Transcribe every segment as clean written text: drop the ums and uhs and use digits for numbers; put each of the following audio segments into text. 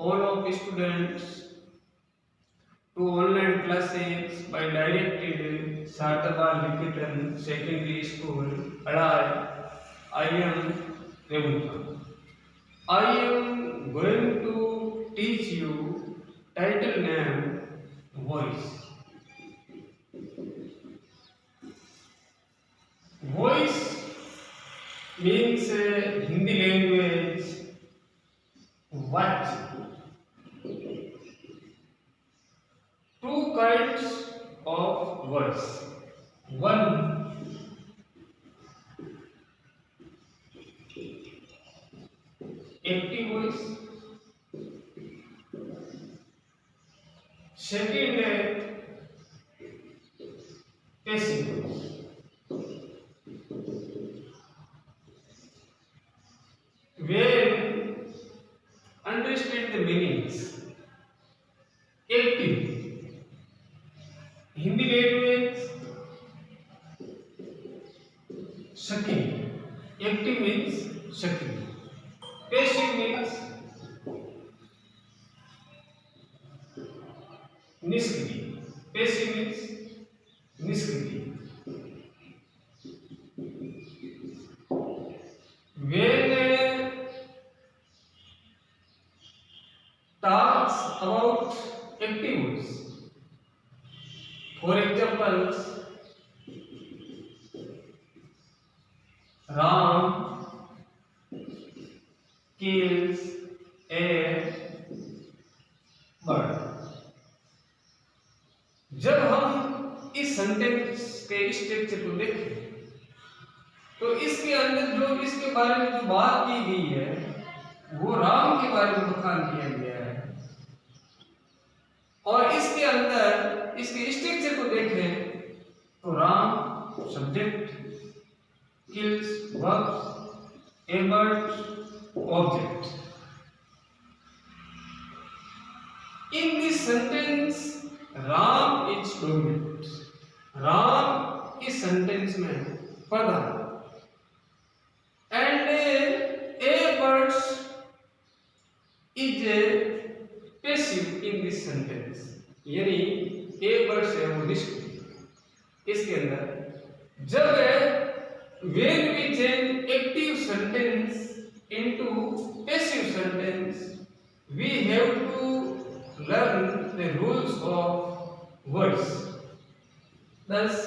all of students to online classes by directed Sartabal Likitan Secondary School, Adai. I am Remuka. I am going to teach you title name voice. Voice means Hindi language what? Two kinds of words. One active voice. Second passive voice. When understand the meanings. Active Hindi language sucking. Active means sucking. Passive means niskriya. Passive means niskriya. When talks about active voice, for example, Ram kills a bird. जब हम इस sentence के structure को देखें तो इसके अंदर जो इसके बारे में जो बात की गई है वो राम के बारे में बखान किया गया है, और इसके अंदर इसके स्ट्रक्चर को देखें तो Ram subject, kills verbs, a bird object. In this sentence Ram is dominant. Ram इस सेंटेंस में प्रधान and a birds is passive in this sentence. यानी ए बर्ड्स है वो निष्क्रिय. इसके अंदर जब when we change active sentence into passive sentence, we have to learn the rules of words. Thus,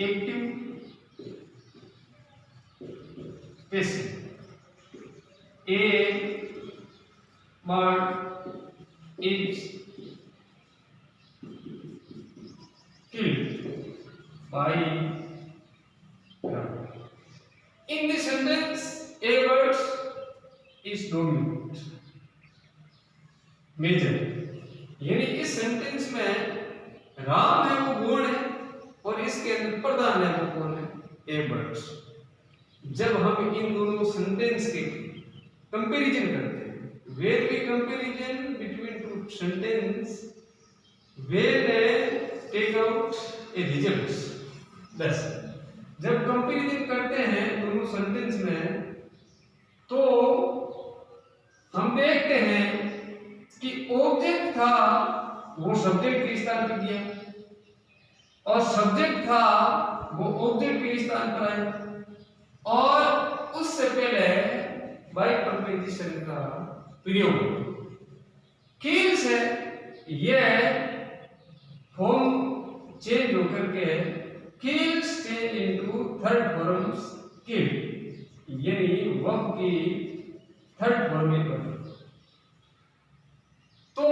active, passive. A bird is killed by ram. In this sentence, a bird is dominant, major. यानी इस sentence में राम है वो गौण है और इसके अंदर प्रधान है वो कौन है? A birds. जब हम इन दोनों सेंटेंस के कंपैरिजन करते हैं, where we comparison between two sentence, where take out a results. बस जब कंपैरिजन करते हैं दोनों सेंटेंस में तो हम देखते हैं कि ऑब्जेक्ट था वो सब्जेक्ट के स्थान पर दिया और सब्जेक्ट था वो ऑब्जेक्ट के स्थान पर आया, और उससे पहले बाय प्रपोजिशन का प्रयोग. किल्स है यह फॉर्म चेंज होकर के kills change into third forms kill, यानी वर्ब की थर्ड फॉर्म में बदल. तो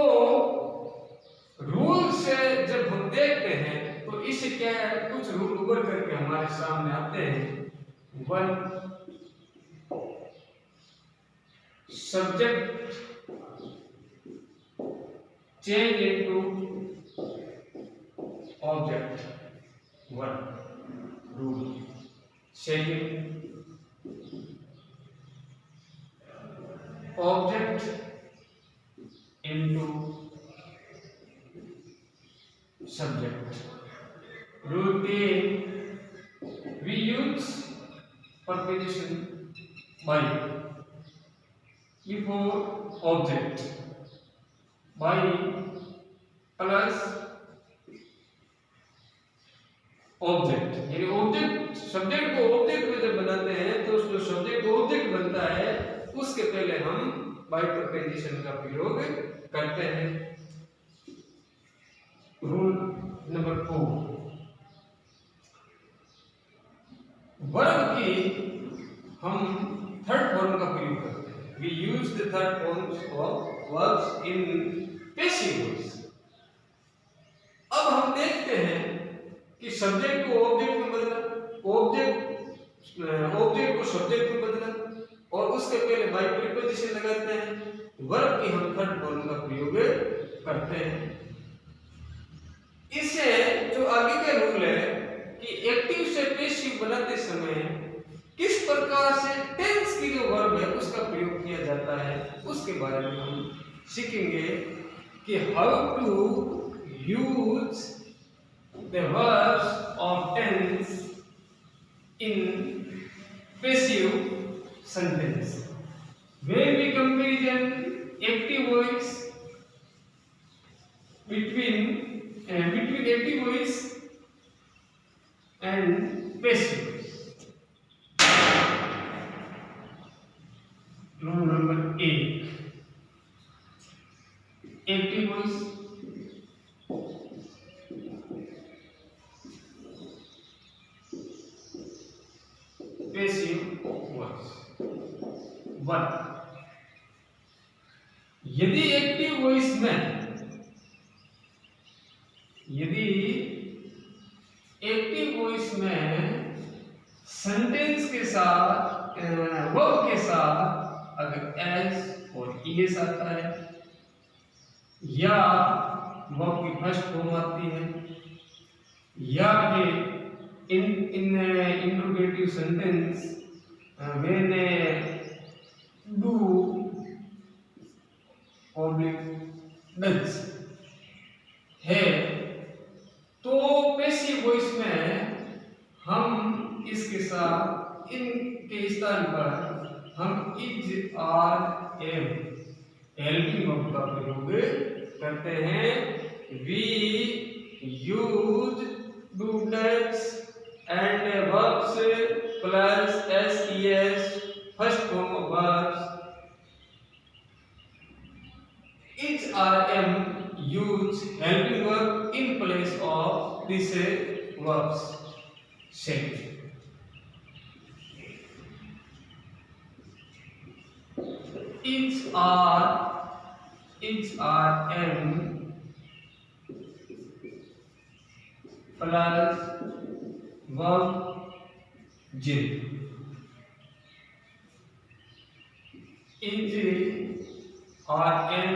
रूल से जब हम देखते हैं तो इससे क्या है, कुछ रूल उभर करके हमारे सामने आते हैं. One, subject change into object, one rule. Second, object into subject. Routine, we use preposition by before object, by plus object, यानी ऑब्जेक्ट सब्जेक्ट को ऑब्जेक्ट में जब बनाते हैं तो उसको सब्जेक्ट ऑब्जेक्ट बनता है, उसके पहले हम बाय प्रपोजिशन का प्रयोग करते हैं। रूल नंबर 4, वर्ब की हम थर्ड फॉर्म का प्रयोग करते हैं। We use the third forms of verbs in passive voice. अब हम देखते हैं कि सब्जेक्ट को ऑब्जेक्ट में बदला, ऑब्जेक्ट को सब्जेक्ट में बदला और उसके पहले बाय प्रीपोजिशन लगाते हैं। वर्ब की हम थर्ड फॉर्म का प्रयोग करते हैं। इससे जो आगे का रूल है कि एक्टिव से पैसिव बनाते समय किस प्रकार से टेंस की जो वर्ब है उसका प्रयोग किया जाता है, उसके बारे में हम सीखेंगे कि how to use the verbs of tense in passive sentence. When we comparison active voice between active voice and passive voice. Rule number 8. Active voice, passive voice. 1, यदि एक्टिव वॉइस में सेंटेंस के साथ वर्ब के साथ अगर S और ES आता है या वर्ब की फर्स्ट फॉर्म आती है या फिर in interrogative sentence when do does है, तो पैसिव वॉइस में हम इसके साथ इनके स्थान पर हम is are am helping verb का प्रयोग करते हैं। We use do does and verbs plus ses first form of verbs. Each rm use helping verb in place of these verbs. Set. Each rm plus verb जिन। Is are M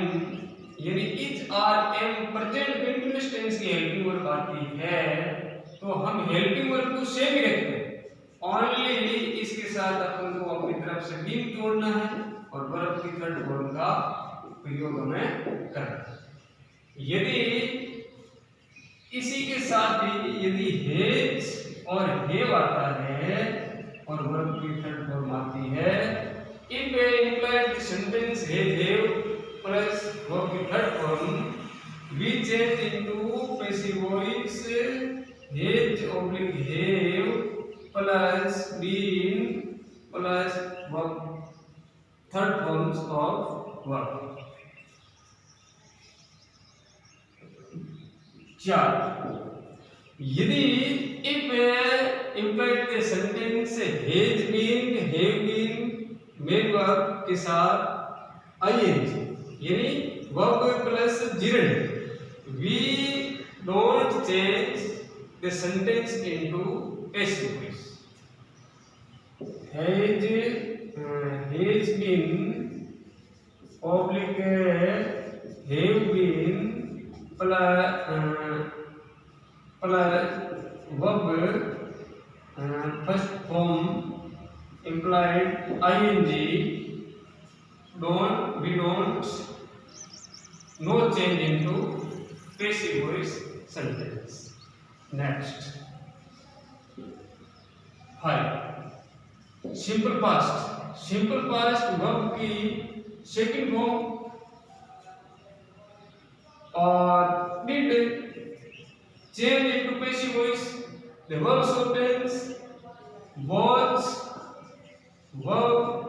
यानी is are M present continuous tense की helping verb आती है तो हम helping verb को same ही रखते हैं, ओनली इसके साथ अपन को अपनी तरफ से बीन जोड़ना है और वर्ब की थर्ड फॉर्म का प्रयोग हमें करना है। यदि इसी के साथ ही यदि हेज और हेव आता है और वर्ब की थर्ड फॉर्म आती है, if implied sentence have plus verb की third form we change into passive voice has oblique have plus been plus verb third forms of verb। 4, यदि if implied sentence has been have been main verb के साथ ing यानी verb plus gerund, we don't change the sentence into passive voice। has been oblique have been plus verb first form implied ing, we don't no change into passive voice sentence। Next 5, simple past simple past verb की second form और did change into passive voice the verbs of tense was were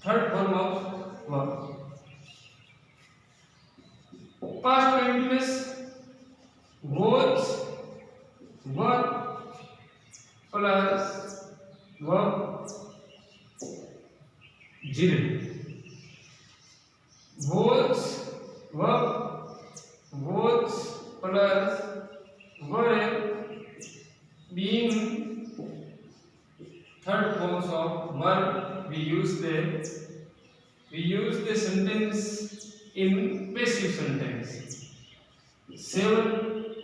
third form of verb past continuous was were plus verb did was verb was plus were being third forms of verb we use the sentence in passive sentence. 7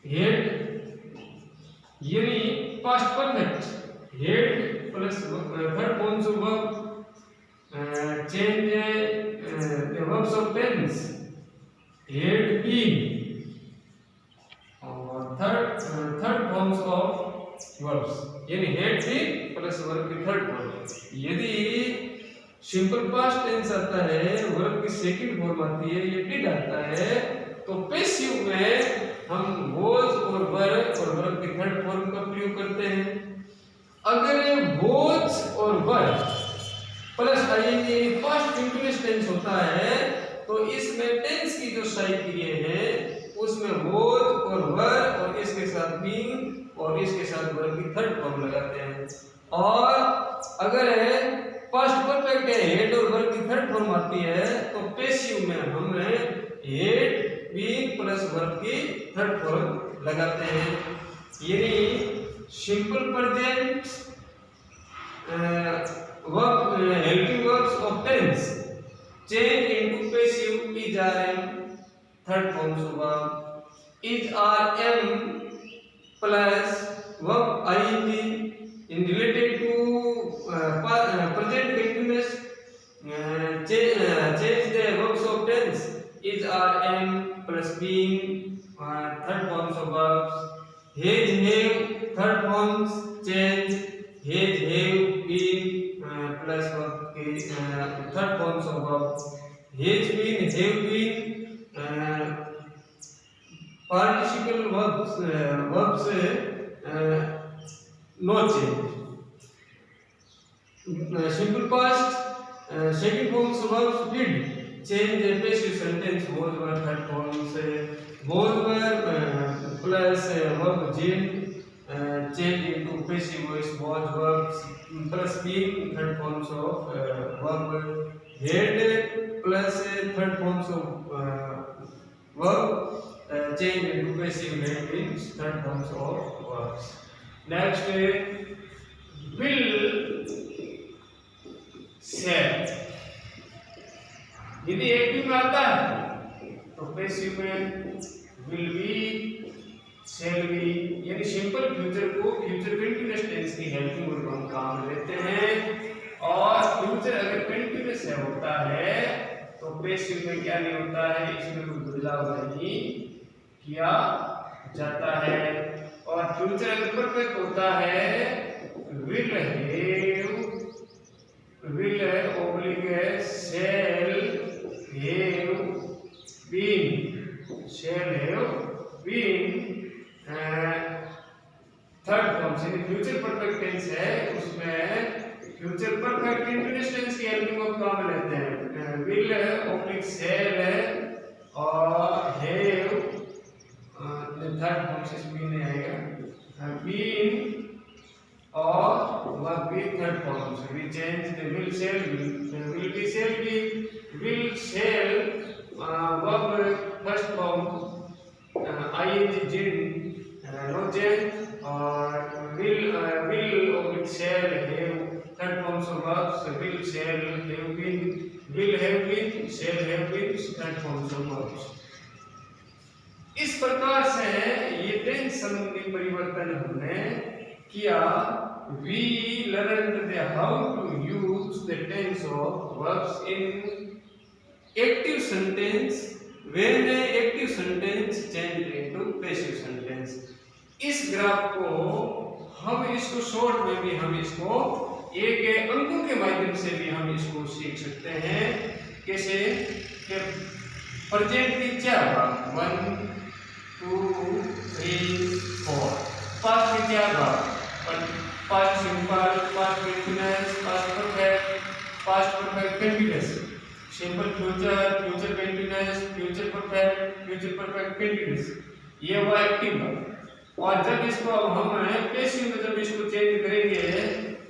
had यानी past perfect had plus third forms of verb change the verbs of tense had been और third forms of verbs यानी had been plus verb की third form यदि simple past tense आता है verb की second form आती है ये डिड आता है तो पैसिव में हम was और were और वर्ब की थर्ड फॉर्म का प्रयोग करते हैं अगर was और were प्लस ing पास्ट कंटीन्यूअस टेंस होता है तो इसमें टेंस की जो साइड क्रिया है उसमें was और were और इसके साथ being और इसके साथ वर्ब की थर्ड फॉर्म लगाते हैं और अगर पास्ट परफेक्ट है हेड और वर्ब की थर्ड फॉर्म आती है तो पैसिव में हम हेड बीइंग प्लस वर्ब की थर्ड फॉर्म लगाते हैं यानी simple present verb helping verbs of tense change into passive is are am third forms of verb is are am plus verb ing in related to present continuous change the verbs of tense is are am plus being third forms of verbs has have third forms change has have been plus verb third forms of verbs has been have been participle verbs no change simple past second forms of verbs did change the passive sentence was were third forms was were plus verb did change into passive voice was verbs plus being third forms of verb had plus third forms of verb change into passive had means third forms of verbs next will shall यदि active में आता है तो passive में will be shall be यानी simple future को future continuous tense की helping verb हम काम में लेते हैं और फ्यूचर अगर कंटीन्यूअस है होता है तो पैसिव में क्या नहीं होता है इसमें कोई बदलाव नहीं किया जाता है और फ्यूचर अगर परफेक्ट होता है will have oblique shall have been third form से फ्यूचर परफेक्ट टेंस है उसमें फ्यूचर परफेक्ट कंटीन्यूअस टेंस की हेल्पिंग वर्ब काम में लेते हैं will oblique shall और have थर्ड फॉर्म से been आएगा been और verb be third form so we change the will shall be will shall verb first form ing did no change और will oblique shall have third forms of verbs will shall have been shall have been third forms of verbs इस प्रकार से ये tense संबंधी परिवर्तन हमने किया we learned the how to use the tense of verbs in active sentence when the active sentence changed into passive sentence इस graph को हम इसको शॉर्ट में भी हम इसको एक अंकों के माध्यम से भी हम इसको सीख सकते हैं। कैसे कि प्रेजेंट की चार भाग 1 2 3 4, पास्ट के चार भाग past simple, past continuous, past perfect continuous, simple future, future continuous, future perfect continuous, ये हुआ एक्टिव भाग। और जब इसको अब हम पैसिव में जब इसको चेंज करेंगे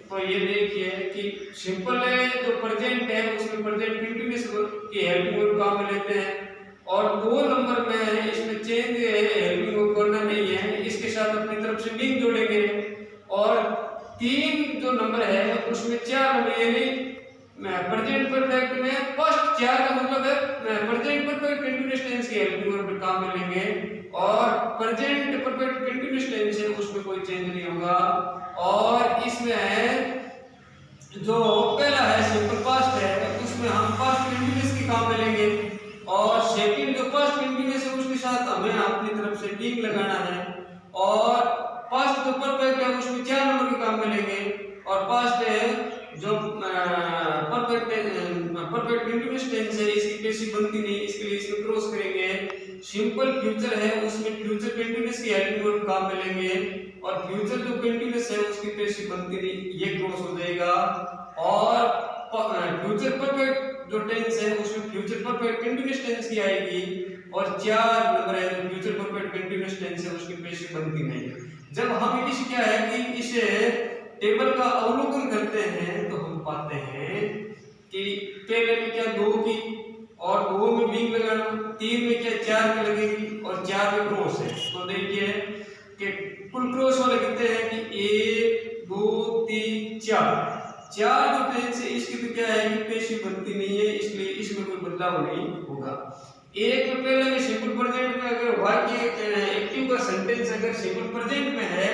तो ये देखिए कि सिंपल है जो प्रेजेंट है उसमें प्रेजेंट कंटीन्यूअस की हेल्पिंग वर्ब काम में लेते हैं, और 2 नंबर में इसमें चेंज हेल्पिंग वर्ब करना नहीं है, इसके साथ अपनी तरफ से लिंक जोड़ेंगे। और 3 जो नंबर है उसमें 4 नंबर यानी प्रेजेंट परफेक्ट में फर्स्ट 4 का मतलब है प्रेजेंट परफेक्ट कंटीन्यूअस टेंस की हेल्पिंग वर्ब काम में लेंगे, और प्रेजेंट परफेक्ट कंटीन्यूअस टेंस है उसमें कोई चेंज नहीं होगा। और इसमें जो पहला है सिंपल पास्ट है उसमें हम पास्ट कंटीन्यूअस की काम में लेंगे, और सेकंड जो पास्ट कंटीन्यूअस है उसके साथ हमें अपनी तरफ से लिंक लगाना है, और पास्ट जो परफेक्ट है उसमें 4 नंबर के काम में लेंगे, और पास्ट है जो परफेक्ट कंटीन्यूअस टेंस है इसकी पैसिव बनती नहीं, इसके लिए इसमें क्रॉस करेंगे। सिंपल फ्यूचर है उसमें फ्यूचर कंटीन्यूअस की हेल्पिंग वर्ब काम में लेंगे, और फ्यूचर जो कंटीन्यूअस है उसकी पैसिव बनती नहीं, ये क्रॉस हो जाएगा। और फ्यूचर परफेक्ट जो टेंस है उसमें फ्यूचर परफेक्ट कंटीन्यूअस टेंस की आएगी, और 4 नंबर है जो फ्यूचर परफेक्ट कंटीन्यूअस टेंस है उसकी पैसिव बनती नहीं। जब हम इस क्या है कि इसे टेबल का अवलोकन करते हैं तो हम पाते हैं कि पहले में क्या 2 की, और 2 में बिंग लगाना, 3 में क्या 4 की लगेगी, और 4 में क्रॉस है। तो देखिए कि कुल क्रॉस वाले कहते हैं कि 1 2 3 4 जो टेंस है इसकी तो क्या है कि पैसिव बनती नहीं है, इसलिए इसमें कोई बदलाव नहीं होगा। एक में पहले में सिंपल प्रेजेंट में अगर वाक्य एक्टिव का सेंटेंस अगर सिंपल प्रेजेंट में है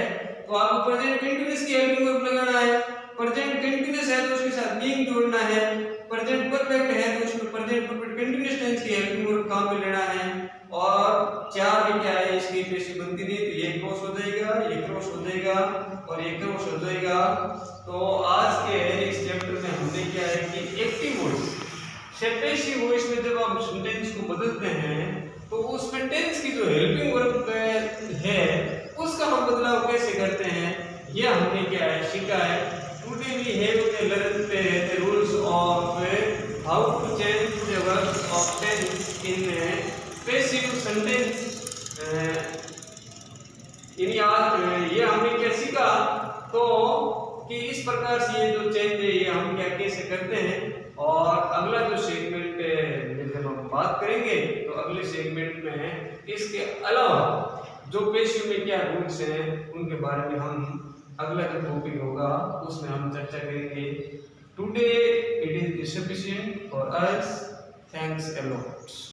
तो आपको प्रेजेंट कंटीन्यूअस की हेल्पिंग वर्ब लगाना है, प्रेजेंट कंटीन्यूअस है तो उसके साथ बीइंग जोड़ना है, प्रेजेंट परफेक्ट है तो उसमें प्रेजेंट परफेक्ट कंटीन्यूअस टेंस की हेल्पिंग वर्ब काम में लेना है, और 4 में क्या है इसकी पैसिव बनती नहीं, तो ये क्रॉस हो जाएगा, ये क्रॉस हो जाएगा, और ये क्रॉस हो जाएगा। तो आज के इस चैप्टर में हमने क्या है कि एक्टिव वॉइस से पैसिव वॉइस में जब हम सेंटेंस को बदलते हैं तो उसमें टेंस की जो हेल्पिंग वर्ब है उसका हम बदलाव कैसे करते हैं, यह हमने क्या है सीखा है। Today we have to learn the rules of how to change the verbs of tense in passive sentence. ये हमने क्या सीखा तो कि इस प्रकार से ये जो चेंज है ये हम क्या कैसे करते हैं, और अगला जो सेगमेंट जब हम बात करेंगे तो अगले सेगमेंट में इसके अलावा जो पैसिव में क्या रूल्स हैं उनके बारे में हम अगला जो टॉपिक होगा उसमें हम चर्चा करेंगे। Today it is sufficient for us, thanks a lot.